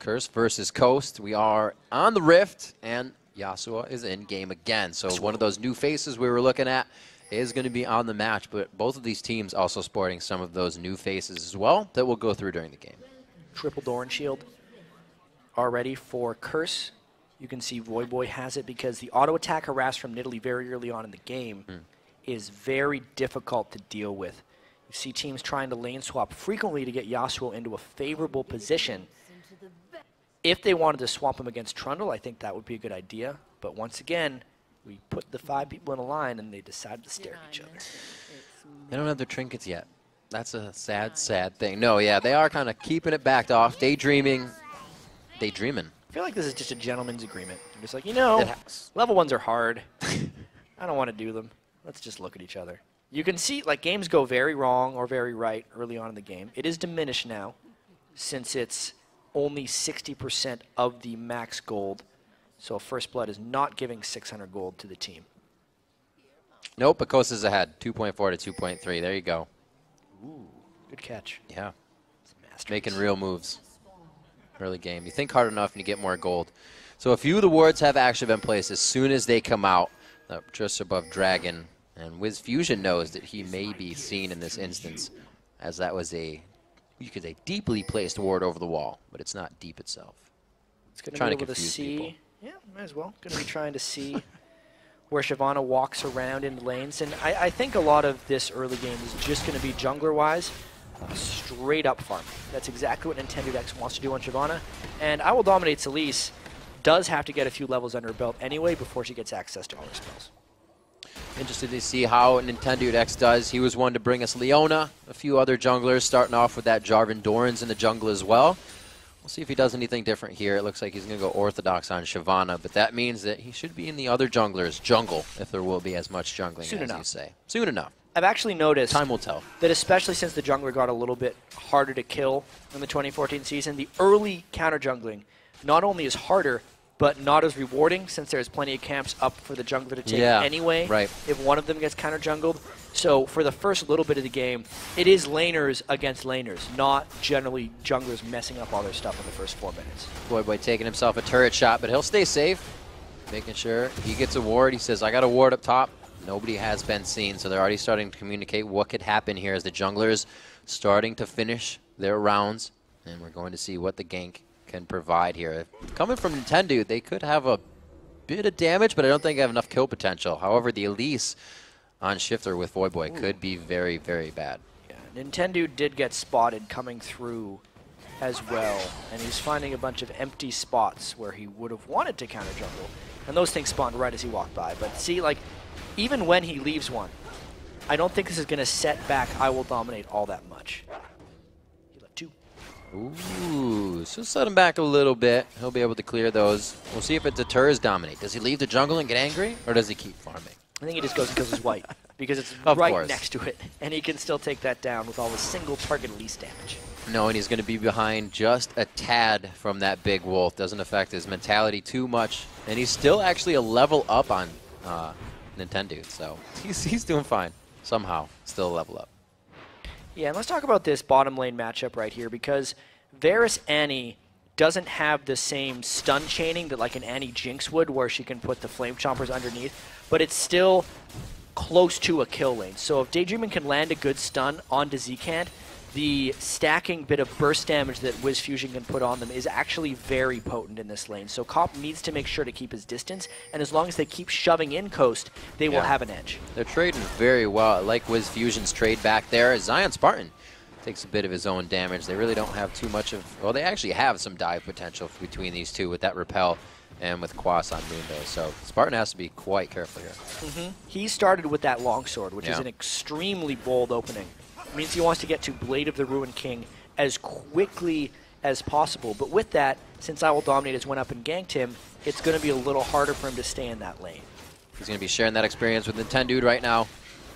Curse versus Coast. We are on the Rift, and Yasuo is in game again. So one of those new faces we were looking at is going to be on the match, but both of these teams also sporting some of those new faces as well that we'll go through during the game. Triple Doran Shield already for Curse. You can see Voyboy has it because the auto attack harass from Nidalee very early on in the game is very difficult to deal with. You see teams trying to lane swap frequently to get Yasuo into a favorable position. If they wanted to swap him against Trundle, I think that would be a good idea. But once again, we put the 5 people in a line and they decide to stare at each other. They don't have their trinkets yet. That's a sad, sad thing. No, yeah, they are kind of keeping it backed off, daydreaming. I feel like this is just a gentleman's agreement. I'm just like, you know, level 1s are hard. I don't want to do them. Let's just look at each other. You can see, like, games go very wrong or very right early on in the game. It is diminished now since it's only 60% of the max gold. So First Blood is not giving 600 gold to the team. Nope, Akos is ahead. 2.4 to 2.3. There you go. Ooh, good catch. Yeah. Making real moves. Early game. You think hard enough and you get more gold. So a few of the wards have actually been placed as soon as they come out. Just above Dragon. And Wiz Fusion knows that he may be seen in this instance, as that was a, you could say, deeply placed ward over the wall, but it's not deep itself. It's going to be able to see. Yeah, might as well. Going to be trying to see where Shyvana walks around in lanes. And I think a lot of this early game is just going to be jungler-wise, straight up farming. That's exactly what Nintendo X wants to do on Shyvana. And I Will Dominate Celise does have to get a few levels under her belt anyway before she gets access to all her spells. Interested to see how Nintendo X does. He was one to bring us Leona, a few other junglers, starting off with that Jarvan Dorans in the jungle as well. We'll see if he does anything different here. It looks like he's going to go Orthodox on Shyvana, but that means that he should be in the other junglers' jungle, if there will be as much jungling Soon as enough. you say. Soon enough. I've actually noticed time will tell that especially since the jungler got a little bit harder to kill in the 2014 season, the early counter jungling not only is harder, but not as rewarding since there's plenty of camps up for the jungler to take anyway if one of them gets counter jungled. So for the first little bit of the game, it is laners against laners, not generally junglers messing up all their stuff in the first 4 minutes. Voyboy taking himself a turret shot, but he'll stay safe, making sure he gets a ward. He says, I got a ward up top. Nobody has been seen, so they're already starting to communicate what could happen here as the junglers starting to finish their rounds, and we're going to see what the gank can provide here. Coming from Nintendo, they could have a bit of damage, but I don't think they have enough kill potential. However, the Elise on Shifter with Voyboy could be very, very bad. Yeah, Nintendo did get spotted coming through as well, and he's finding a bunch of empty spots where he would have wanted to counter jungle, and those things spawned right as he walked by. But see, like, even when he leaves one, I don't think this is going to set back I Will Dominate all that much. He left 2. Ooh, so set him back a little bit. He'll be able to clear those. We'll see if it deters Dominate. Does he leave the jungle and get angry, or does he keep farming? I think he just goes and kills his white, because it's right next to it, and he can still take that down with all the single target least damage. Knowing he's going to be behind just a tad from that big wolf doesn't affect his mentality too much, and he's still actually a level up on Nintendo, so he's doing fine. Somehow, still a level up. Yeah, and let's talk about this bottom lane matchup right here, because Varus Annie doesn't have the same stun chaining that like an Annie Jinx would, where she can put the Flame Chompers underneath, but it's still close to a kill lane. So if Daydreaming can land a good stun onto Zcant, the stacking bit of burst damage that Wiz Fusion can put on them is actually very potent in this lane. So Cop needs to make sure to keep his distance, and as long as they keep shoving in Coast, they will have an edge. They're trading very well. I like Wiz Fusion's trade back there. Zion Spartan takes a bit of his own damage. They really don't have too much of, well, they actually have some dive potential between these two with that repel and with Quas on Mundo. So Spartan has to be quite careful here. He started with that longsword, which is an extremely bold opening. It means he wants to get to Blade of the Ruined King as quickly as possible. But with that, since I Will Dominate has went up and ganked him, it's going to be a little harder for him to stay in that lane. He's going to be sharing that experience with Nintendo right now.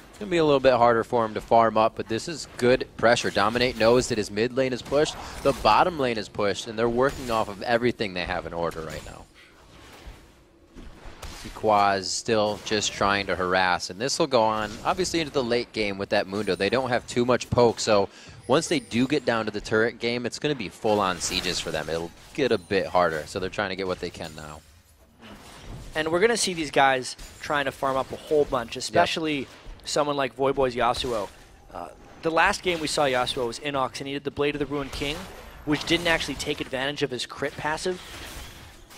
It's going to be a little bit harder for him to farm up, but this is good pressure. Dominate knows that his mid lane is pushed, the bottom lane is pushed, and they're working off of everything they have in order right now. Quaz still just trying to harass, and this will go on obviously into the late game with that Mundo. They don't have too much poke, so once they do get down to the turret game, it's going to be full-on sieges for them. It'll get a bit harder, so they're trying to get what they can now. And we're going to see these guys trying to farm up a whole bunch, especially someone like Voyboy's Yasuo. The last game we saw Yasuo was Inox, and he did the Blade of the Ruined King, which didn't actually take advantage of his crit passive.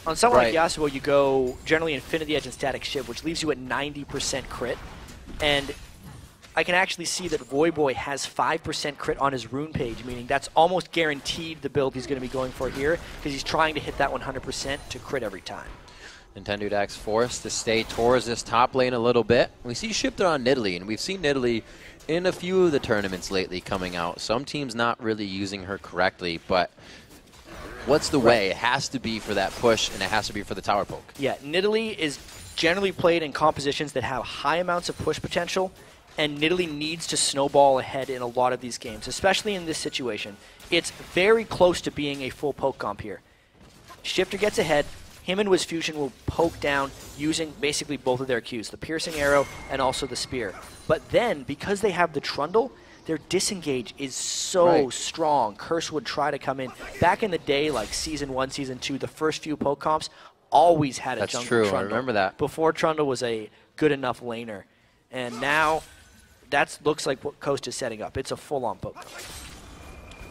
On someone like Yasuo, you go generally Infinity Edge and Static Shiv, which leaves you at 90% crit. And I can actually see that Voyboy has 5% crit on his rune page, meaning that's almost guaranteed the build he's going to be going for here, because he's trying to hit that 100% to crit every time. Nintendo Dax forced to stay towards this top lane a little bit. We see Shifter on Nidalee, and we've seen Nidalee in a few of the tournaments lately coming out. Some teams not really using her correctly, but what's the way? It has to be for that push, and it has to be for the tower poke. Yeah, Nidalee is generally played in compositions that have high amounts of push potential, and Nidalee needs to snowball ahead in a lot of these games, especially in this situation. It's very close to being a full poke comp here. Shifter gets ahead. Him and Wiz Fusion will poke down using basically both of their Qs, the Piercing Arrow and also the Spear. But then, because they have the Trundle, their disengage is so strong. Curse would try to come in. Back in the day, like Season 1, Season 2, the first few poke comps always had a jungle Trundle. I remember that. Before Trundle was a good enough laner. And now, that looks like what Coast is setting up. It's a full-on poke comp.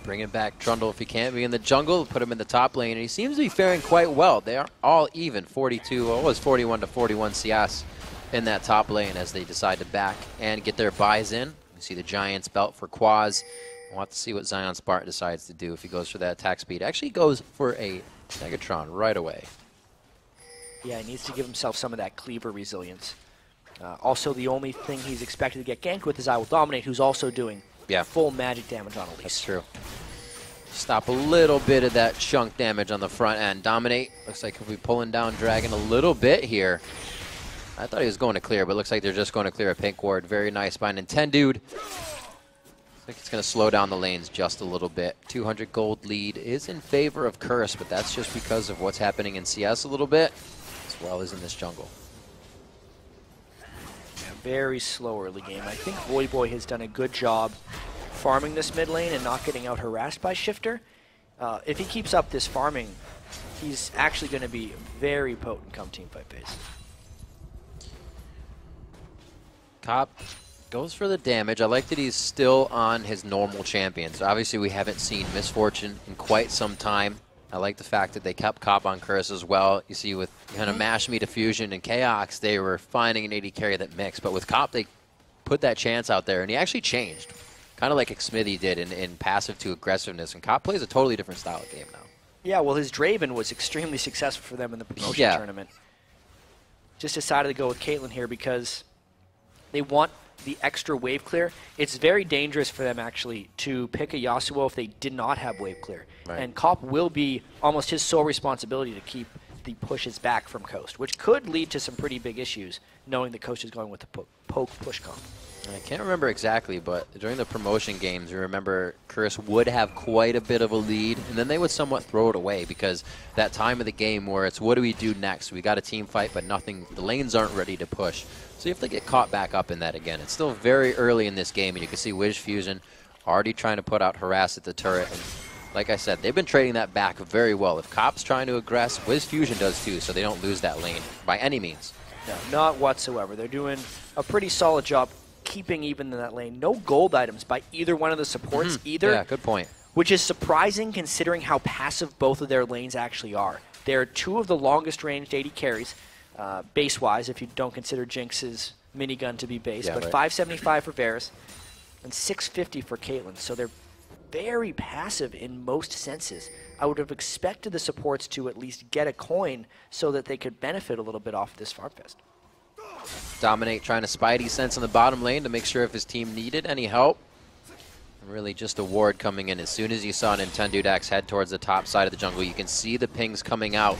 Bringing back Trundle if he can't be in the jungle, put him in the top lane, and he seems to be faring quite well. They are all even, 42, well, it was 41 to 41 CS in that top lane as they decide to back and get their buys in. You see the Giants belt for Quaz. We'll have to see what Zion Spartan decides to do if he goes for that attack speed. Actually goes for a Megatron right away. Yeah, he needs to give himself some of that cleaver resilience. Also, the only thing he's expected to get ganked with is I Will Dominate, who's also doing full magic damage on Elise. That's true. Stop a little bit of that chunk damage on the front end. Dominate. Looks like he'll be pulling down Dragon a little bit here. I thought he was going to clear, but it looks like they're just going to clear a pink ward. Very nice by Nintendo. Looks like it's going to slow down the lanes just a little bit. 200 gold lead is in favor of Curse, but that's just because of what's happening in CS a little bit, as well as in this jungle. Very slow early game. I think Voyboy has done a good job farming this mid lane and not getting out harassed by Shifter. If he keeps up this farming, he's actually going to be very potent come teamfight phase. Cop goes for the damage. I like that he's still on his normal champions. Obviously, we haven't seen Misfortune in quite some time. I like the fact that they kept Cop on Curse as well. You see with kind of Mash Me to Fusion and Chaos, they were finding an AD carry that mixed. But with Cop, they put that chance out there, and he actually changed. Kind of like Smithy did in passive to aggressiveness. And Cop plays a totally different style of game now. Yeah, well, his Draven was extremely successful for them in the promotion tournament. Just decided to go with Caitlyn here because they want the extra wave clear. It's very dangerous for them, actually, to pick a Yasuo if they did not have wave clear. And Cop will be almost his sole responsibility to keep the pushes back from Coast, which could lead to some pretty big issues, knowing that Coast is going with the poke push comp. I can't remember exactly, but during the promotion games, you remember Curse would have quite a bit of a lead, and then they would somewhat throw it away because that time of the game where it's what do we do next? We got a team fight, but nothing. The lanes aren't ready to push. So you have to get caught back up in that again. It's still very early in this game, and you can see Wiz Fusion already trying to put out harass at the turret. And like I said, they've been trading that back very well. If Cop's trying to aggress, Wiz Fusion does too, so they don't lose that lane by any means. No, not whatsoever. They're doing a pretty solid job keeping even in that lane. No gold items by either one of the supports either. Yeah, good point. Which is surprising considering how passive both of their lanes actually are. They're two of the longest ranged AD carries, base-wise, if you don't consider Jinx's minigun to be base. But 575 for Varus and 650 for Caitlyn. So they're very passive in most senses. I would have expected the supports to at least get a coin so that they could benefit a little bit off this farm fest. Dominate trying to Spidey sense on the bottom lane to make sure if his team needed any help. Really just a ward coming in. As soon as you saw Nintendo Dax head towards the top side of the jungle, you can see the pings coming out.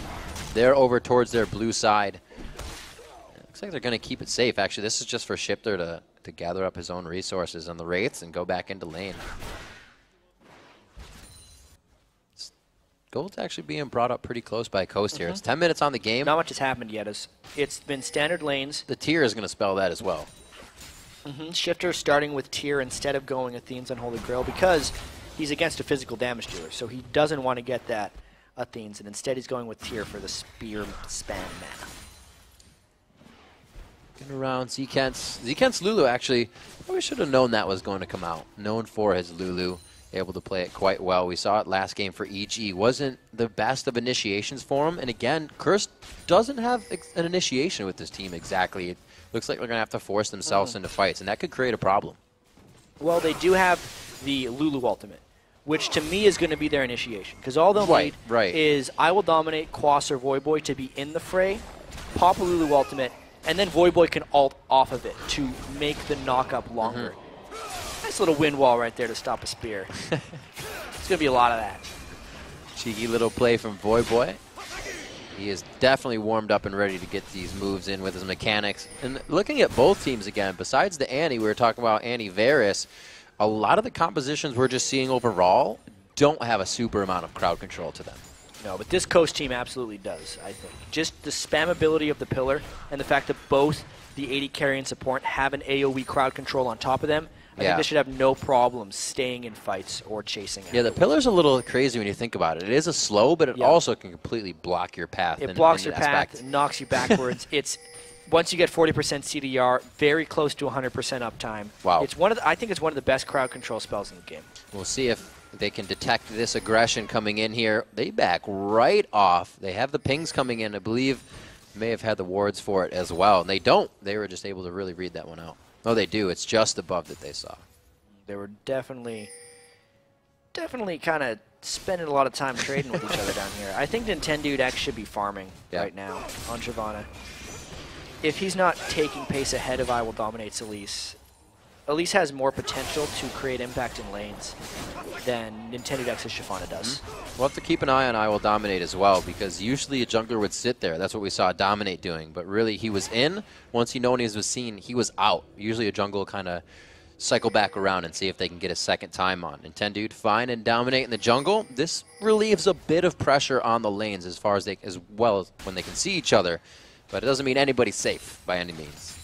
They're over towards their blue side. It looks like they're going to keep it safe. Actually, this is just for Shifter to gather up his own resources on the Wraiths and go back into lane. Gold's actually being brought up pretty close by Coast here. It's 10 minutes on the game. Not much has happened yet. It's been standard lanes. The tier is going to spell that as well. Shifter starting with tier instead of going Athene's Unholy Grail because he's against a physical damage dealer, so he doesn't want to get that Athene's, and instead he's going with Tyr for the spear spam mana. Getting around Zekent's Lulu, actually, probably should have known that was going to come out. Known for his Lulu, able to play it quite well. We saw it last game for EG. Wasn't the best of initiations for him, and again, Curse doesn't have an initiation with this team exactly. It looks like they're going to have to force themselves into fights, and that could create a problem. Well, they do have the Lulu ultimate, which to me is going to be their initiation. Because all they'll need is I will dominate Quas or Voyboy to be in the fray, pop a Lulu ultimate, and then Voyboy can ult off of it to make the knock-up longer. Nice little wind wall right there to stop a spear. It's going to be a lot of that. Cheeky little play from Voyboy. He is definitely warmed up and ready to get these moves in with his mechanics. And looking at both teams again, besides the Annie, we were talking about Annie Varus, a lot of the compositions we're just seeing overall don't have a super amount of crowd control to them. No, but this Coast team absolutely does, I think. Just the spammability of the pillar and the fact that both the AD carry and support have an AoE crowd control on top of them, I think they should have no problems staying in fights or chasing Yeah, the pillar's a little crazy when you think about it. It is a slow, but it also can completely block your path. It blocks your path, it knocks you backwards. It's once you get 40% CDR, very close to 100% uptime. Wow. It's one of the, I think it's one of the best crowd control spells in the game. We'll see if they can detect this aggression coming in here. They back right off. They have the pings coming in. I believe may have had the wards for it as well. And they don't. They were just able to really read that one out. Oh, they do. It's just above that they saw. They were definitely kind of spending a lot of time trading with each other down here. I think Nintendo X should be farming right now on Shyvana. If he's not taking pace ahead of I Will Dominate Elise, Elise has more potential to create impact in lanes than Nintendo X's Shyvana does. We'll have to keep an eye on I Will Dominate as well, because usually a jungler would sit there. That's what we saw Dominate doing. But really, he was in. Once he known he was seen, he was out. Usually a jungle kind of cycle back around and see if they can get a second time on. Nintendo find and dominate in the jungle. This relieves a bit of pressure on the lanes as well as when they can see each other. But it doesn't mean anybody's safe by any means.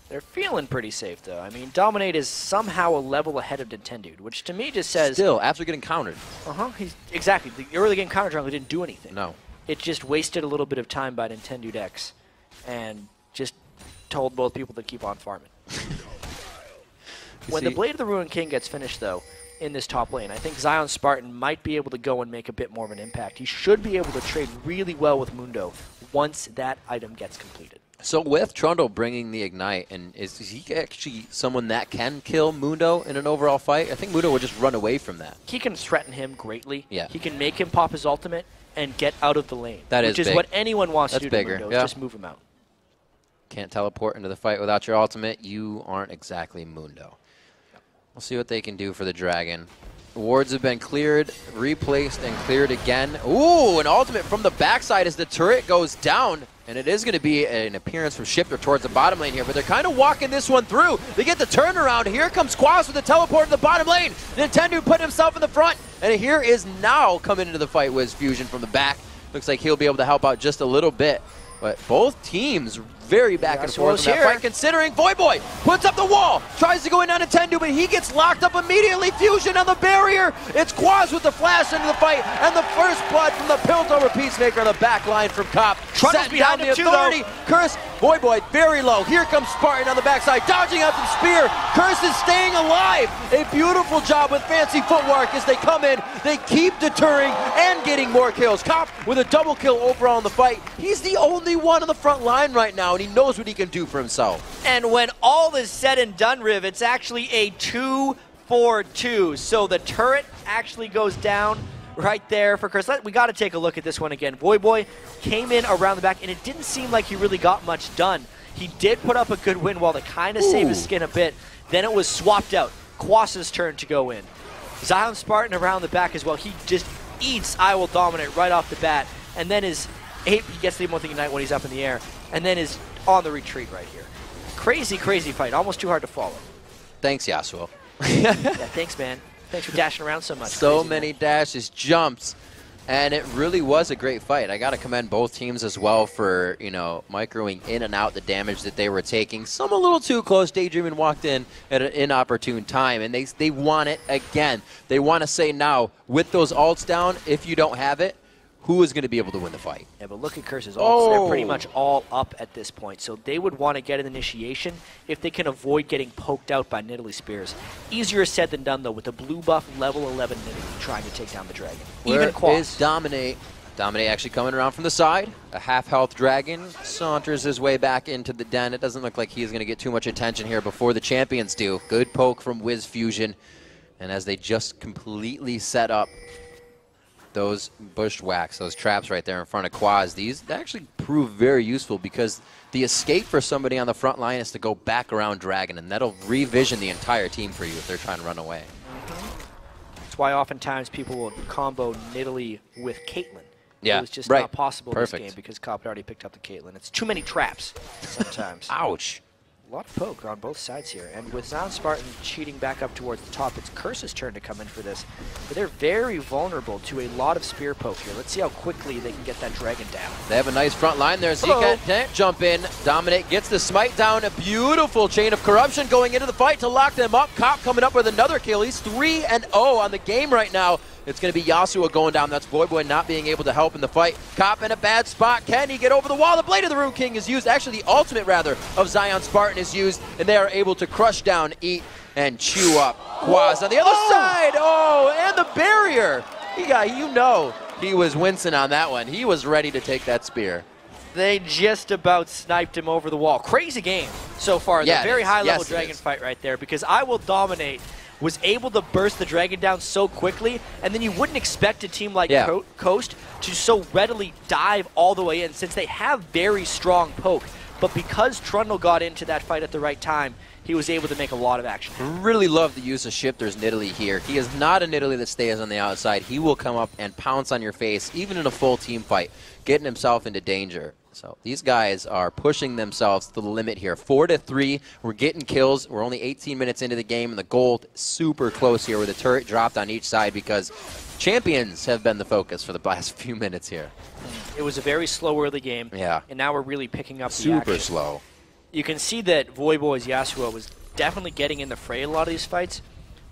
They're feeling pretty safe, though. I mean, Dominate is somehow a level ahead of Nintendo, which to me just says... Still, after getting countered. Exactly. The early game counter jungle didn't do anything. No. It just wasted a little bit of time by Nintendo X and just told both people to keep on farming. When the Blade of the Ruined King gets finished, though, in this top lane, I think Zion Spartan might be able to go and make a bit more of an impact. He should be able to trade really well with Mundo once that item gets completed. So with Trundle bringing the Ignite, and is he actually someone that can kill Mundo in an overall fight? I think Mundo would just run away from that. He can threaten him greatly. Yeah. He can make him pop his ultimate and get out of the lane. Which is what anyone wants to do to Mundo, yeah. Just move him out. Can't teleport into the fight without your ultimate. You aren't exactly Mundo. We'll see what they can do for the Dragon. Wards have been cleared, replaced, and cleared again. Ooh, an ultimate from the backside as the turret goes down. And it is going to be an appearance from Shifter towards the bottom lane here, but they're kind of walking this one through. They get the turnaround. Here comes Quas with the teleport to the bottom lane. Nintendo put himself in the front, and here is now coming into the fight with Fusion from the back. Looks like he'll be able to help out just a little bit. But both teams very back and forth in that fight, considering Voyboy puts up the wall, tries to go in on Nintendo, but he gets locked up immediately. Fusion on the barrier. It's Quas with the flash into the fight, and the first blood from the Piltover Peacemaker on the back line from Cop. Trundle's behind the authority. Curse, Voyboy very low. Here comes Spartan on the backside, dodging out the spear. Curse is staying alive. A beautiful job with fancy footwork as they come in. They keep deterring and getting more kills. Cop with a double kill overall in the fight. He's the only one on the front line right now, and he knows what he can do for himself. And when all is said and done, Riv, it's actually a 2-4-2. So the turret actually goes down right there for Curse. We got to take a look at this one again. Voyboy came in around the back, and it didn't seem like he really got much done. He did put up a good wind wall to kind of save his skin a bit. Then it was swapped out. Quas's turn to go in. Zion Spartan around the back as well. He just eats I Will Dominate right off the bat. And then he gets the Immortal Ignite when he's up in the air. And then is on the retreat right here. Crazy, crazy fight. Almost too hard to follow. Thanks, Yasuo. Yeah, thanks, man. Thanks for dashing around so much. So many dashes, jumps. And it really was a great fight. I got to commend both teams as well for, you know, microing in and out the damage that they were taking. Some a little too close. Daydreaming walked in at an inopportune time, and they want it again. They want to say now, with those ults down, if you don't have it, who is going to be able to win the fight? Yeah, but look at Curse's ults. They're pretty much all up at this point. So they would want to get an initiation if they can avoid getting poked out by Nidalee Spears. Easier said than done, though, with the blue buff level 11 Nidalee trying to take down the dragon. Where is Dominate? Dominate actually coming around from the side. A half-health dragon saunters his way back into the den. It doesn't look like he's going to get too much attention here before the champions do. Good poke from Wiz Fusion. And as they just completely set up those bushwhacks, those traps right there in front of Quaz, these actually prove very useful because the escape for somebody on the front line is to go back around Dragon, and that'll revision the entire team for you if they're trying to run away. That's why oftentimes people will combo Nidalee with Caitlyn. Yeah, it was just not possible in this Perfect. game because Cop had already picked up the Caitlyn. It's too many traps sometimes. Ouch. A lot of poke on both sides here. And with Zion Spartan cheating back up towards the top, it's Curse's turn to come in for this. But they're very vulnerable to a lot of spear poke here. Let's see how quickly they can get that dragon down. They have a nice front line there. Zika can't jump in. Dominate gets the smite down. A beautiful chain of corruption going into the fight to lock them up. Cop coming up with another kill. He's 3-0 on the game right now. It's going to be Yasuo going down. That's Boy not being able to help in the fight. Cop in a bad spot. Can he get over the wall? The Blade of the Rune King is used. Actually, the ultimate, rather, of Zion Spartan is used. And they are able to crush down, eat, and chew up Quaz on the other side. Oh, and the barrier. He got, you know, he was wincing on that one. He was ready to take that spear. They just about sniped him over the wall. Crazy game so far. Yeah, the very high-level yes, dragon fight right there because I Will Dominate was able to burst the dragon down so quickly, and then you wouldn't expect a team like Coast to so readily dive all the way in since they have very strong poke. But because Trundle got into that fight at the right time, he was able to make a lot of action. Really love the use of Shifter's Nidalee here. He is not a Nidalee that stays on the outside. He will come up and pounce on your face, even in a full team fight, getting himself into danger. So these guys are pushing themselves to the limit here. 4-3. We're getting kills. We're only 18 minutes into the game, and the gold super close here with the turret dropped on each side because champions have been the focus for the last few minutes here. It was a very slow early game. Yeah. And now we're really picking up the super action. slow. You can see that Voyboy's Yasuo was definitely getting in the fray a lot of these fights,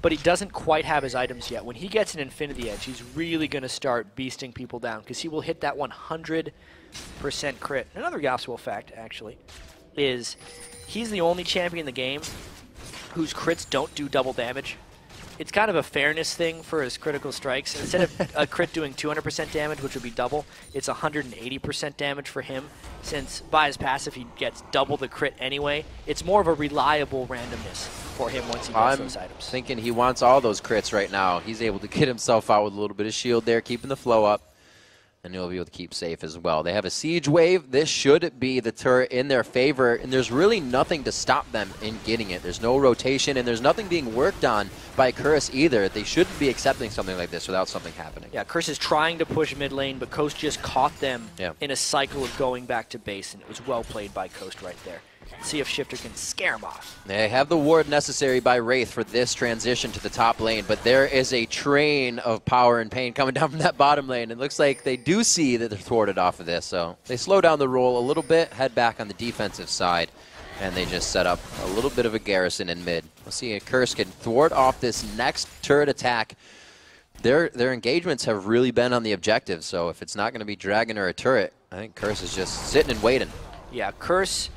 but he doesn't quite have his items yet. When he gets an Infinity Edge, he's really going to start beasting people down because he will hit that 100% crit. Another Yasuo fact, actually, is he's the only champion in the game whose crits don't do double damage. It's kind of a fairness thing for his critical strikes. Instead of a crit doing 200% damage, which would be double, it's 180% damage for him. Since by his passive he gets double the crit anyway, it's more of a reliable randomness for him once he gets those items. I'm thinking he wants all those crits right now. He's able to get himself out with a little bit of shield there, keeping the flow up. And he'll be able to keep safe as well. They have a siege wave. This should be the turret in their favor, and there's really nothing to stop them in getting it. There's no rotation, and there's nothing being worked on by Curse either. They shouldn't be accepting something like this without something happening. Yeah, Curse is trying to push mid lane, but Coast just caught them in a cycle of going back to base, and it was well played by Coast right there. See if Shifter can scare him off. They have the ward necessary by Wraith for this transition to the top lane, but there is a train of power and pain coming down from that bottom lane. It looks like they do see that they're thwarted off of this, so they slow down the roll a little bit, head back on the defensive side, and they just set up a little bit of a garrison in mid. We'll see if Curse can thwart off this next turret attack. Their engagements have really been on the objective, so if it's not going to be Dragon or a turret, I think Curse is just sitting and waiting. Yeah, Curse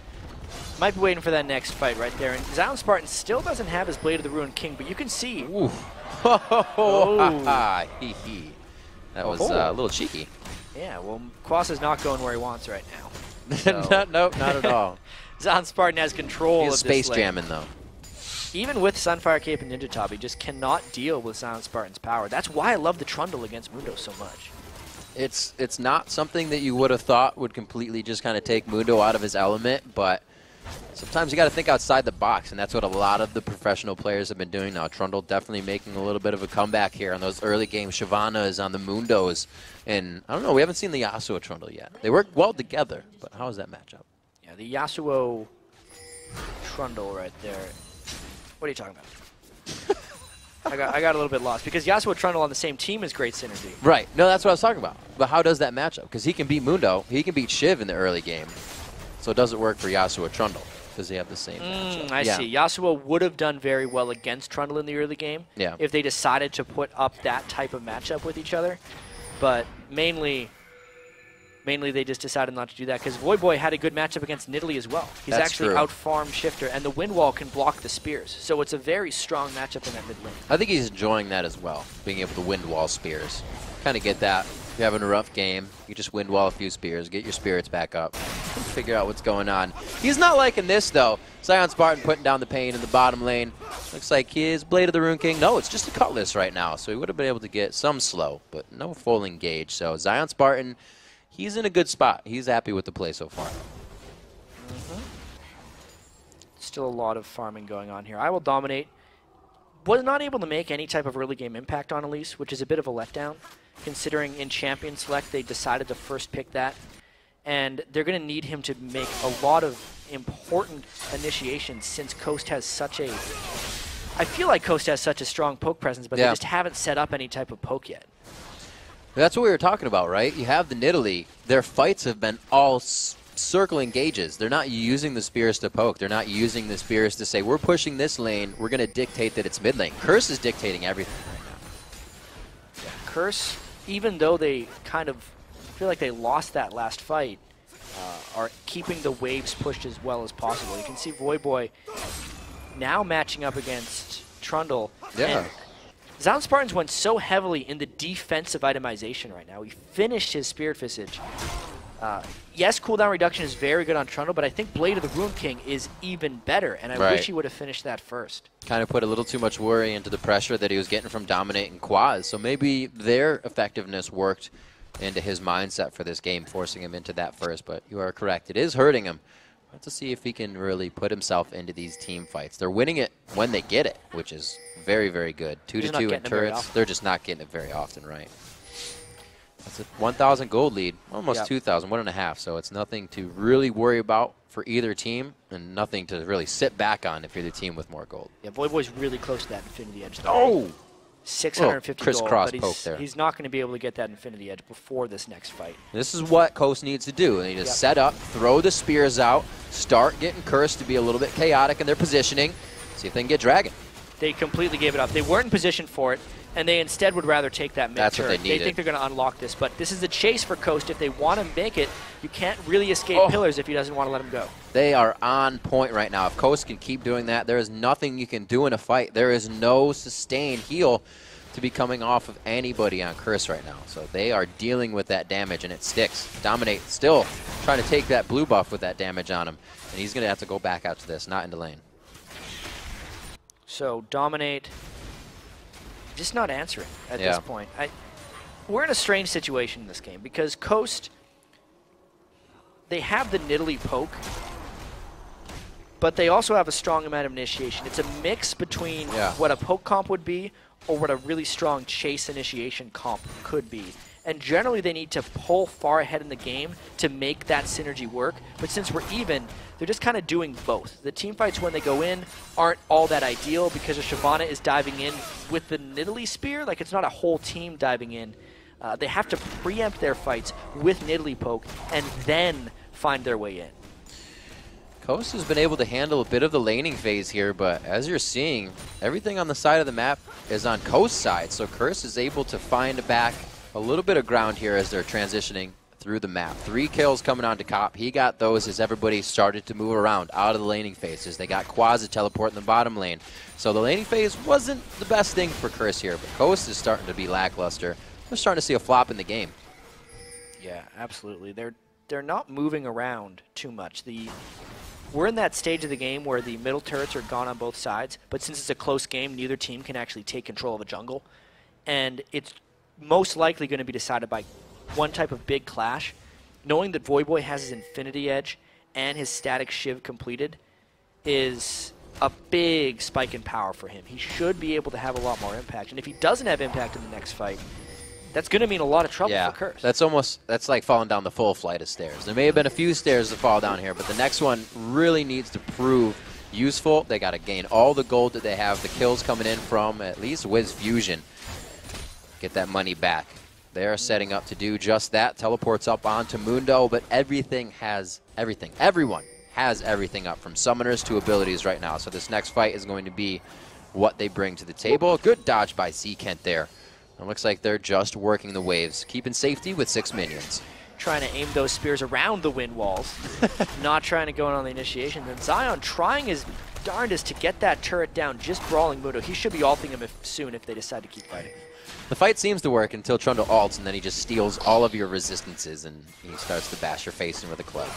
might be waiting for that next fight right there. And Zion Spartan still doesn't have his Blade of the Ruined King, but you can see. Ooh. That was a little cheeky. Yeah, well, Quas is not going where he wants right now. So. Nope, not at all. Zion Spartan has control of this space lane. jamming, though. Even with Sunfire Cape and Ninja Top, he just cannot deal with Zion Spartan's power. That's why I love the Trundle against Mundo so much. It's not something that you would have thought would completely just kind of take Mundo out of his element, but sometimes you got to think outside the box, and that's what a lot of the professional players have been doing now. Trundle definitely making a little bit of a comeback here on those early games. Shyvana is on the Mundos, and I don't know, we haven't seen the Yasuo Trundle yet. They work well together, but how is that matchup? Yeah, the Yasuo Trundle right there. What are you talking about? I got a little bit lost because Yasuo Trundle on the same team is great synergy. Right. No, that's what I was talking about. But how does that match up? Because he can beat Mundo. He can beat Shiv in the early game. So it doesn't work for Yasuo Trundle because they have the same matchup. I see. Yasuo would have done very well against Trundle in the early game if they decided to put up that type of matchup with each other. But mainly they just decided not to do that because Voyboy had a good matchup against Nidalee as well. He's actually out-farmed Shifter, and the wind wall can block the spears. So it's a very strong matchup in that mid lane. I think he's enjoying that as well, being able to wind wall spears. Kind of get that. If you're having a rough game, you just wind wall a few spears, get your spirits back up, figure out what's going on. He's not liking this, though. Zion Spartan putting down the pain in the bottom lane. Looks like his Blade of the Rune King. No, it's just a Cutlass right now, so he would have been able to get some slow, but no full engage. So Zion Spartan, he's in a good spot. He's happy with the play so far. Still a lot of farming going on here. I will dominate. Was not able to make any type of early game impact on Elise, which is a bit of a letdown, considering in Champion Select they decided to first pick that. And they're going to need him to make a lot of important initiations since Coast has such a... I feel like Coast has such a strong poke presence, but they just haven't set up any type of poke yet. That's what we were talking about, right? You have the Nidalee. Their fights have been all circle engages. They're not using the spears to poke. They're not using the spears to say, we're pushing this lane. We're going to dictate that it's mid lane. Curse is dictating everything right now. Yeah, Curse, even though they kind of feel like they lost that last fight, are keeping the waves pushed as well as possible. You can see Voyboy now matching up against Trundle. Yeah. Zion Spartans went so heavily in the defensive itemization right now. He finished his Spirit Visage. Yes, cooldown reduction is very good on Trundle, but I think Blade of the Rune King is even better, and I wish he would have finished that first. Kind of put a little too much worry into the pressure that he was getting from Dominate and Quaz, so maybe their effectiveness worked into his mindset for this game, forcing him into that first, but you are correct. It is hurting him. Let's to see if he can really put himself into these team fights. They're winning it when they get it, which is very, very good. 2-2 in turrets. They're just not getting it very often, right? That's a 1,000 gold lead, almost 2,000, 1.5. So it's nothing to really worry about for either team, and nothing to really sit back on if you're the team with more gold. Yeah, Voyboy's really close to that Infinity Edge, though. Oh! 650 gold, but poke he's not going to be able to get that Infinity Edge before this next fight. This is what Coast needs to do. They need to set up, throw the spears out, start getting Cursed to be a little bit chaotic in their positioning, see if they can get Dragon. They completely gave it up. They weren't in position for it, and they instead would rather take that mid-turn. That's what they needed. They think they're going to unlock this, but this is a chase for Coast. If they want to make it, you can't really escape pillars if he doesn't want to let him go. They are on point right now. If Coast can keep doing that, there is nothing you can do in a fight. There is no sustained heal to be coming off of anybody on Curse right now. So they are dealing with that damage, and it sticks. Dominate still trying to take that blue buff with that damage on him, and he's going to have to go back out to this, not into lane. So Dominate just not answering at this point. We're in a strange situation in this game because Coast, they have the Nidalee poke, but they also have a strong amount of initiation. It's a mix between what a poke comp would be or what a really strong chase initiation comp could be. And generally they need to pull far ahead in the game to make that synergy work. But since we're even, they're just kind of doing both. The team fights when they go in aren't all that ideal because Shyvana is diving in with the Nidalee spear. Like, it's not a whole team diving in. They have to preempt their fights with Nidalee poke and then find their way in. Coast has been able to handle a bit of the laning phase here, but as you're seeing, everything on the side of the map is on Coast's side, so Curse is able to find back a little bit of ground here as they're transitioning through the map. 3 kills coming on to Cop. He got those as everybody started to move around out of the laning phases. They got Quaz to teleport in the bottom lane. So the laning phase wasn't the best thing for Curse here, but Coast is starting to be lackluster. We're starting to see a flop in the game. Yeah, absolutely. They're not moving around too much. We're in that stage of the game where the middle turrets are gone on both sides, but since it's a close game, neither team can actually take control of a jungle. And it's most likely going to be decided by one type of big clash. Knowing that Voyboy has his Infinity Edge and his Static Shiv completed is a big spike in power for him. He should be able to have a lot more impact. And if he doesn't have impact in the next fight, that's going to mean a lot of trouble for Curse. That's like falling down the full flight of stairs. There may have been a few stairs to fall down here, but the next one really needs to prove useful. They got to gain all the gold that they have. The kills coming in from at least Wiz Fusion. Get that money back. They're setting up to do just that. Teleports up onto Mundo, but everything has everything. Everyone has everything up from summoners to abilities right now. So this next fight is going to be what they bring to the table. Good dodge by Kent there. It looks like they're just working the waves, keeping safety with 6 minions. Trying to aim those spears around the wind walls, not trying to go in on the initiation. Then Zion trying his darndest to get that turret down, just brawling Mundo. He should be ulting him soon if they decide to keep fighting. The fight seems to work until Trundle ults, and then he just steals all of your resistances, and he starts to bash your face in with a club.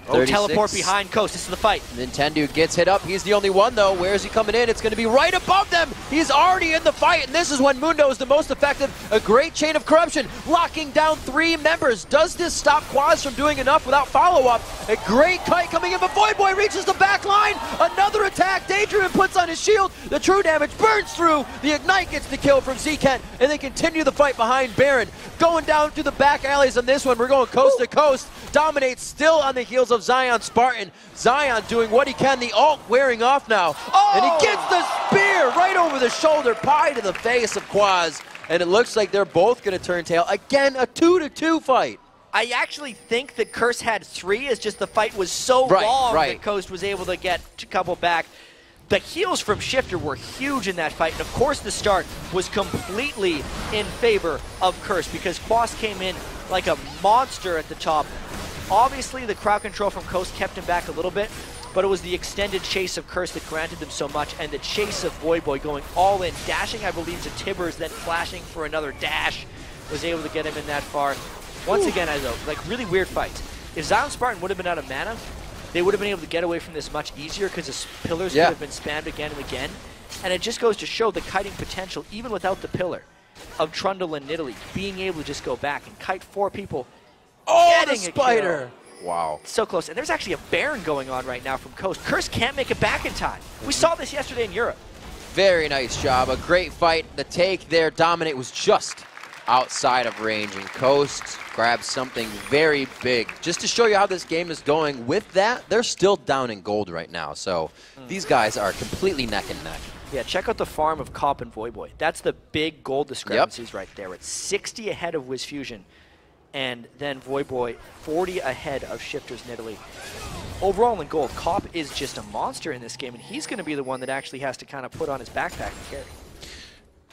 Oh, teleport behind Coast. This is the fight. Nintendo gets hit up. He's the only one, though. Where is he coming in? It's going to be right above them. He's already in the fight, and this is when Mundo is the most effective. A great chain of corruption, locking down 3 members. Does this stop Quaz from doing enough without follow-up? A great kite coming in, but Voidboy reaches the back line. Another attack. Daydream puts on his shield. The true damage burns through. The Ignite gets the kill from Kent, and they continue the fight behind Baron. Going down through the back alleys on this one. We're going coast to coast. Dominates still on the heels of Zion Spartan. Zion doing what he can. The ult wearing off now. Oh! And he gets the spear right over the shoulder. Pie to the face of Quaz. And it looks like they're both going to turn tail. Again, a 2-2 fight. I actually think that Curse had 3. It's just the fight was so long that Coast was able to get a couple back. The heals from Shifter were huge in that fight, and of course the start was completely in favor of Curse because Quas came in like a monster at the top. Obviously the crowd control from Coast kept him back a little bit, but it was the extended chase of Curse that granted them so much, and the chase of Voidboy going all in, dashing I believe to Tibbers, then flashing for another dash, was able to get him in that far. Once again, like really weird fights. If Zion Spartan would have been out of mana, they would have been able to get away from this much easier because the pillars could have been spammed again and again. And it just goes to show the kiting potential, even without the pillar, of Trundle and Nidalee being able to just go back and kite 4 people. Oh, the spider! Wow. So close. And there's actually a Baron going on right now from Coast. Curse can't make it back in time. We saw this yesterday in Europe. Very nice job. A great fight. The take there, Dominate, was just outside of range, and Coast grabs something very big. Just to show you how this game is going, with that, they're still down in gold right now. So these guys are completely neck and neck. Yeah, check out the farm of Cop and Voidboy. That's the big gold discrepancies right there. It's 60 ahead of Wiz Fusion, and then Voidboy 40 ahead of Shifter's Nidalee. Overall in gold, Cop is just a monster in this game, and he's going to be the one that actually has to kind of put on his backpack and carry.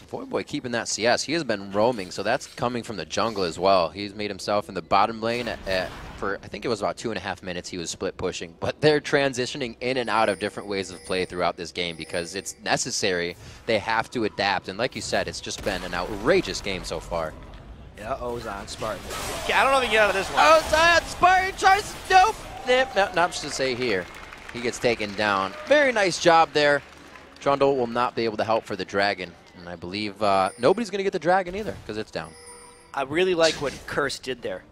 Voidboy keeping that CS. He has been roaming, so that's coming from the jungle as well. He's made himself in the bottom lane for, I think it was about 2.5 minutes he was split pushing. But they're transitioning in and out of different ways of play throughout this game because it's necessary. They have to adapt. And like you said, it's just been an outrageous game so far. Yeah, Zion Spartan. I don't know if he can get out of this one. Oh, Zion Spartan tries, nope. Not much to say here. He gets taken down. Very nice job there. Trundle will not be able to help for the dragon. And I believe nobody's going to get the dragon either because it's down. I really like what Curse did there.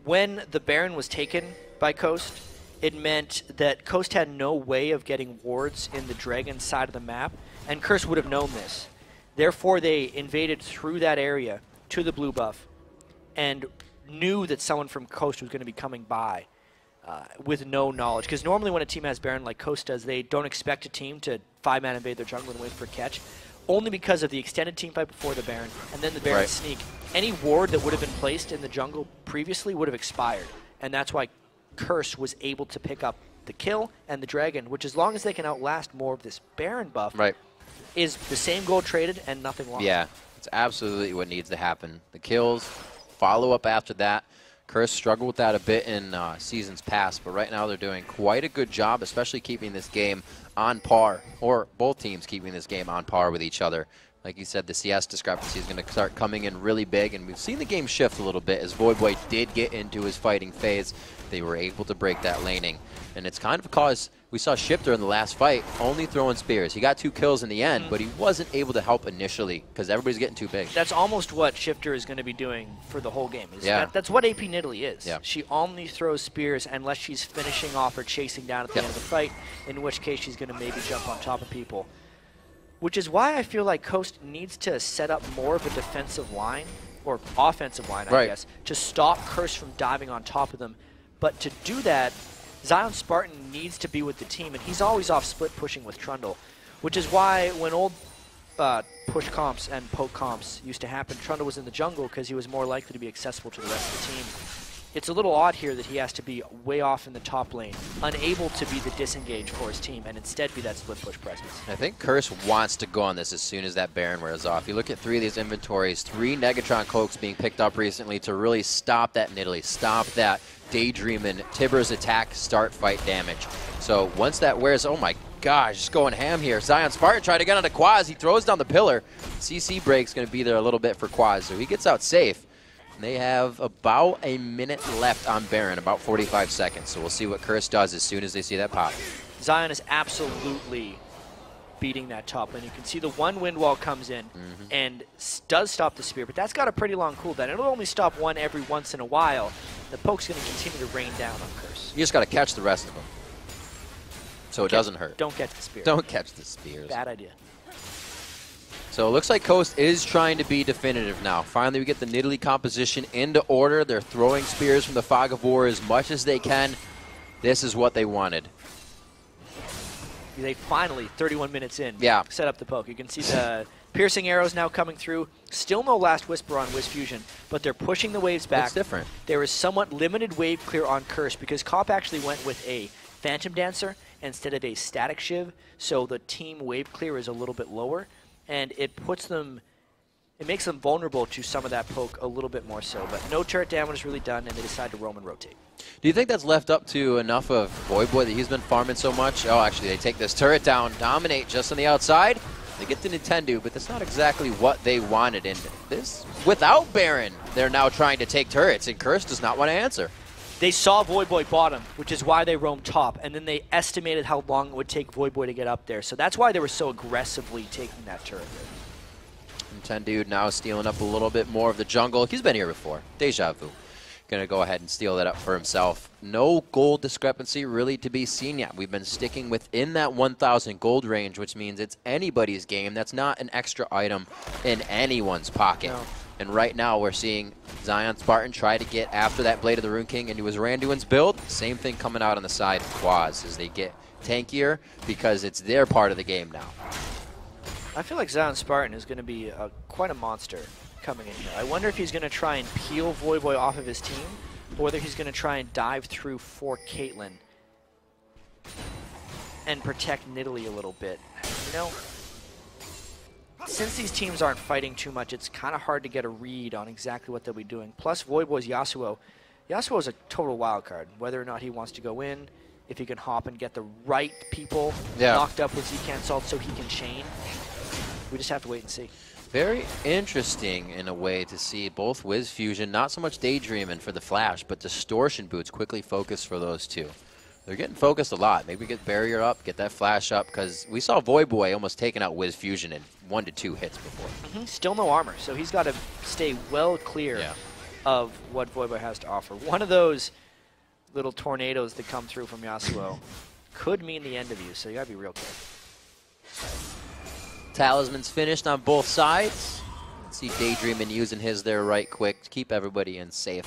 When the Baron was taken by Coast, it meant that Coast had no way of getting wards in the dragon side of the map, and Curse would have known this. Therefore, they invaded through that area to the blue buff and knew that someone from Coast was going to be coming by with no knowledge. Because normally when a team has Baron like Coast does, they don't expect a team to 5-man invade their jungle and wait for a catch. Only because of the extended team fight before the Baron, and then the Baron sneak. Any ward that would have been placed in the jungle previously would have expired, and that's why Curse was able to pick up the kill and the dragon, which as long as they can outlast more of this Baron buff, is the same gold traded and nothing lost. Yeah, it's absolutely what needs to happen. The kills, follow up after that. Curse struggled with that a bit in seasons past, but right now they're doing quite a good job, especially keeping this game on par, or both teams keeping this game on par with each other. Like you said, the CS discrepancy is going to start coming in really big, and we've seen the game shift a little bit as Voidboy did get into his fighting phase. They were able to break that laning, and it's kind of because we saw Shifter in the last fight only throwing spears. He got 2 kills in the end, but he wasn't able to help initially because everybody's getting too big. That's almost what Shifter is going to be doing for the whole game. That's what AP Nidalee is. She only throws spears unless she's finishing off or chasing down at the end of the fight, in which case she's going to maybe jump on top of people. Which is why I feel like Coast needs to set up more of a defensive line, or offensive line, I guess, to stop Curse from diving on top of them. But to do that, Zion Spartan needs to be with the team, and he's always off split pushing with Trundle, which is why when old push comps and poke comps used to happen, Trundle was in the jungle because he was more likely to be accessible to the rest of the team. It's a little odd here that he has to be way off in the top lane, unable to be the disengage for his team, and instead be that split push presence. I think Curse wants to go on this as soon as that Baron wears off. You look at 3 of these inventories, 3 Negatron Cloaks being picked up recently to really stop that Nidalee, stop that Daydream and Tibbers attack, start fight damage. So once that wears, oh my gosh, just going ham here. Zion Spartan trying to get onto Quaz. He throws down the pillar. CC break's going to be there a little bit for Quaz, so he gets out safe. They have about a minute left on Baron, about 45 seconds. So we'll see what Curse does as soon as they see that pop. Zion is absolutely beating that top lane. You can see the one wind wall comes in and does stop the spear, but that's got a pretty long cooldown. It'll only stop one every once in a while. The poke's going to continue to rain down on Curse. You just got to catch the rest of them, so it doesn't hurt. Don't catch the spear. Don't catch the spears. Bad idea. So it looks like Coast is trying to be definitive now. Finally, we get the Nidalee composition into order. They're throwing spears from the Fog of War as much as they can. This is what they wanted. They finally, 31 minutes in, set up the poke. You can see the piercing arrows now coming through. Still no Last Whisper on Wiz Fusion, but they're pushing the waves back. It's different. There is somewhat limited wave clear on Curse because Cop actually went with a Phantom Dancer instead of a Static Shiv, so the team wave clear is a little bit lower. And it puts them, it makes them vulnerable to some of that poke a little bit more so. But no turret damage is really done, and they decide to roam and rotate. Do you think that's left up to enough of Voyboy that he's been farming so much? Oh, actually, they take this turret down, dominate just on the outside. They get to Nintendo, but that's not exactly what they wanted. And this, without Baron, they're now trying to take turrets, and Curse does not want to answer. They saw Voyboy bottom, which is why they roamed top, and then they estimated how long it would take Voyboy to get up there. So that's why they were so aggressively taking that turret. Nintendo now stealing up a little bit more of the jungle. He's been here before. Deja vu. Going to go ahead and steal that up for himself. No gold discrepancy really to be seen yet. We've been sticking within that 1,000 gold range, which means it's anybody's game. That's not an extra item in anyone's pocket. No. And right now we're seeing Zion Spartan try to get after that Blade of the Rune King into his Randuin's build. Same thing coming out on the side of Quaz as they get tankier because it's their part of the game now. I feel like Zion Spartan is going to be quite a monster coming in here. I wonder if he's going to try and peel Voyboy off of his team, or whether he's going to try and dive through for Caitlyn and protect Nidalee a little bit. You know, since these teams aren't fighting too much, it's kind of hard to get a read on exactly what they'll be doing. Plus, Voyboy's Yasuo. Yasuo is a total wild card. Whether or not he wants to go in, if he can hop and get the right people knocked up with Z-Can Salt so he can chain. We just have to wait and see. Very interesting in a way to see both Wiz Fusion, not so much Daydreaming for the flash, but Distortion Boots quickly focus for those two. They're getting focused a lot. Maybe get Barrier up, get that flash up, because we saw Voyboy almost taking out Wiz Fusion in 1 to 2 hits before. Still no armor, so he's got to stay well clear of what Voyboy has to offer. One of those little tornadoes that come through from Yasuo could mean the end of you, so you got to be real careful. Talisman's finished on both sides. Let's see Daydreaming using his there right quick to keep everybody in safe.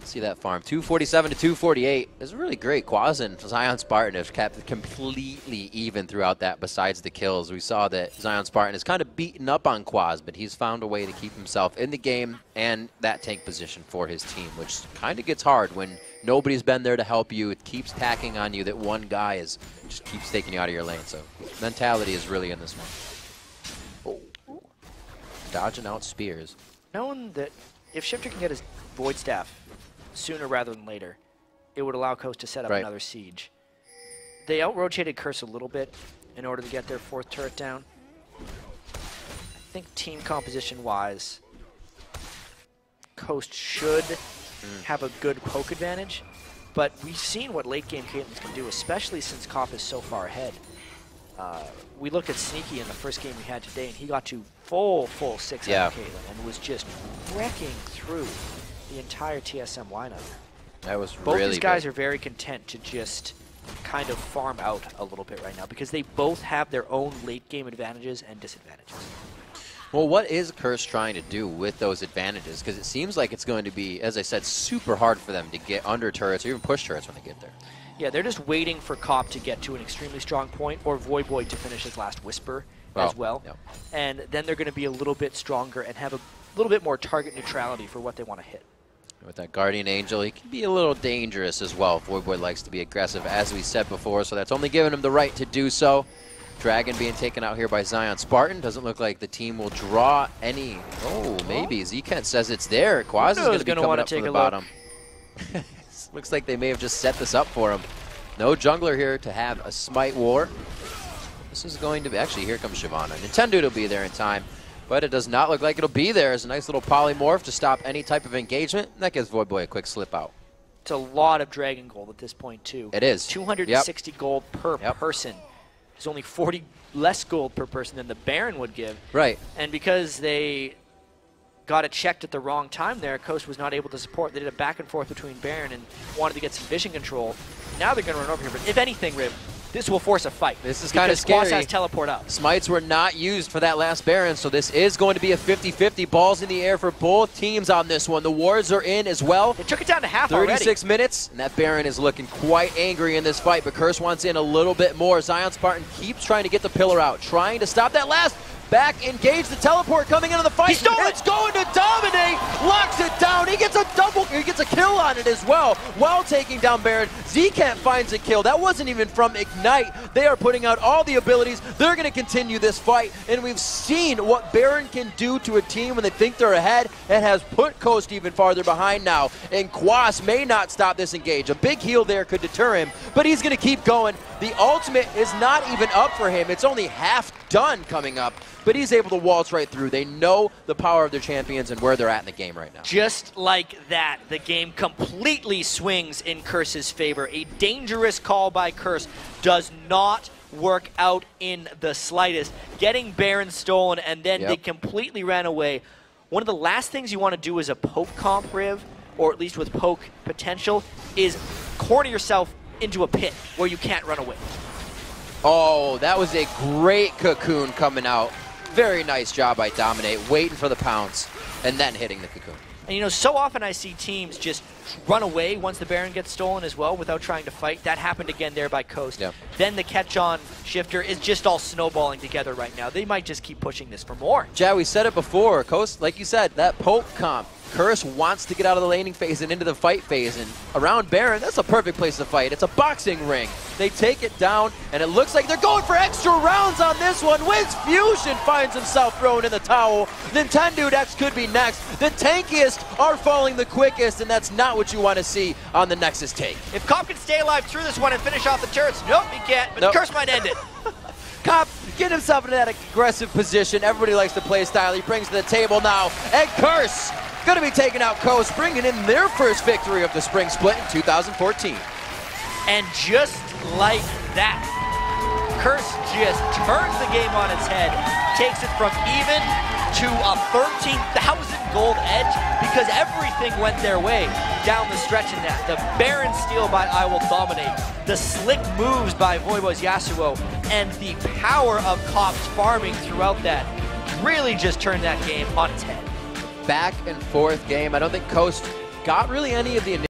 See that farm. 247 to 248. It's really great. Quaz and Zion Spartan have kept it completely even throughout that besides the kills. We saw that Zion Spartan is kind of beaten up on Quaz, but he's found a way to keep himself in the game and that tank position for his team, which kind of gets hard when nobody's been there to help you. It keeps tacking on you that one guy just keeps taking you out of your lane. So mentality is really in this one. Oh. Dodging out spears. Knowing that if Shifter can get his Void Staff sooner rather than later, it would allow Coast to set up another siege. They out-rotated Curse a little bit in order to get their 4th turret down. I think team composition-wise, Coast should have a good poke advantage, but we've seen what late-game Caitlyn can do, especially since Koff is so far ahead. We looked at Sneaky in the first game we had today, and he got to full 6 out of Caitlyn and was just wrecking through the entire TSM lineup. That was both really these guys good. are very content to just kind of farm out a little bit right now because they both have their own late game advantages and disadvantages. Well, what is Curse trying to do with those advantages? Because it seems like it's going to be, as I said, super hard for them to get under turrets or even push turrets when they get there. Yeah, they're just waiting for Cop to get to an extremely strong point or Voyboy to finish his last Whisper as well. Yep. And then they're going to be a little bit stronger and have a little bit more target neutrality for what they want to hit. With that Guardian Angel, he can be a little dangerous as well. Voyboy likes to be aggressive, as we said before, so that's only giving him the right to do so. Dragon being taken out here by Zion Spartan. Doesn't look like the team will draw any. Oh, maybe. Zkent says it's there. Quaz is going to be coming up from the bottom. Looks like they may have just set this up for him. No jungler here to have a smite war. This is going to be, actually, here comes Shyvana. Nintendo will be there in time, but it does not look like it'll be there. It's a nice little polymorph to stop any type of engagement. That gives Voyboy a quick slip out. It's a lot of Dragon Gold at this point, too. It is. 260 gold per person. There's only 40 less gold per person than the Baron would give. Right. And because they got it checked at the wrong time there, Coast was not able to support. They did a back and forth between Baron and wanted to get some vision control. Now they're going to run over here. But if anything, Rib, this will force a fight. This is kind of scary. Quas has teleport up. Smites were not used for that last Baron, so this is going to be a 50-50. Balls in the air for both teams on this one. The wards are in as well. They took it down to half 36 already. minutes, and that Baron is looking quite angry in this fight, but Curse wants in a little bit more. Zion Spartan keeps trying to get the pillar out, trying to stop that last. Back, engage the teleport coming into the fight. He stole it. It's going to dominate. Locks it down. He gets a kill on it as well while taking down Baron. Zkent finds a kill. That wasn't even from Ignite. They are putting out all the abilities. They're going to continue this fight, and we've seen what Baron can do to a team when they think they're ahead. It has put Coast even farther behind now, and Quas may not stop this engage. A big heal there could deter him, but he's going to keep going. The ultimate is not even up for him. It's only half done coming up, but he's able to waltz right through. They know the power of their champions and where they're at in the game right now. Just like that, the game completely swings in Curse's favor. A dangerous call by Curse does not work out in the slightest. Getting Baron stolen, and then they completely ran away. One of the last things you want to do as a poke comp, Riv, or at least with poke potential, is corner yourself into a pit where you can't run away. Oh, that was a great cocoon coming out. Very nice job by Dominate, waiting for the pounce, and then hitting the cocoon. And you know, so often I see teams just run away once the Baron gets stolen as well without trying to fight. That happened again there by Coast. Yep. Then the catch-on shifter is just all snowballing together right now. They might just keep pushing this for more. Chad, we said it before. Coast, like you said, that poke comp. Curse wants to get out of the laning phase and into the fight phase, and around Baron, that's a perfect place to fight. It's a boxing ring. They take it down, and it looks like they're going for extra rounds on this one. Wiz Fusion finds himself thrown in the towel. Nintendo X could be next. The tankiest are falling the quickest, and that's not what you want to see on the Nexus take. If Cop can stay alive through this one and finish off the turrets, nope, he can't, but Curse might end it. Cop, get himself into that aggressive position. Everybody likes the play style he brings to the table now, and Curse going to be taking out Coast, bringing in their first victory of the spring split in 2014. And just like that, Curse just turns the game on its head, takes it from even to a 13,000 gold edge because everything went their way down the stretch in that. The Baron steal by I Will Dominate, the slick moves by Voyboy's Yasuo, and the power of Cop's farming throughout that really just turned that game on its head. Back and forth game. I don't think Coast got really any of the